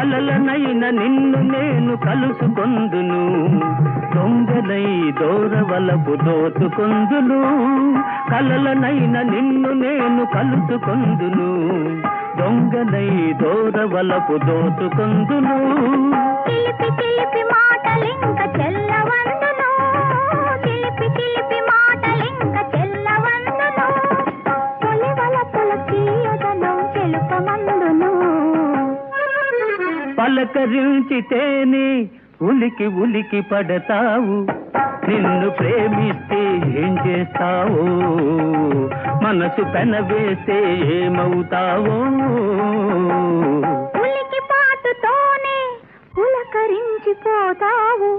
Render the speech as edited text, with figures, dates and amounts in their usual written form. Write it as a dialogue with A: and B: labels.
A: కలలనైన నిన్ను నేను కలుసుకొందును, దొంగనై దోరవలపు దోచుకొందును. కలలనైన నిన్ను నేను కలుసుకొందును, దొంగనై దోరవలపు దోచుకొందును.
B: చిలిపి చిలిపి మాటలింక చెల్లవందును, చిలిపి చిలిపి మాటలింక చెల్లవందును. తొలివలపుల తీయదనం తెలుపమందును.
A: పలకరించితేనే ఉలికి ఉలికి పడతావు, నిన్ను ప్రేమిస్తే ఏం చేస్తావో, మనసు పెనవేస్తే ఏమవుతావో.
B: ఉలికి పాటుతోనే పులకరించిపోతావు.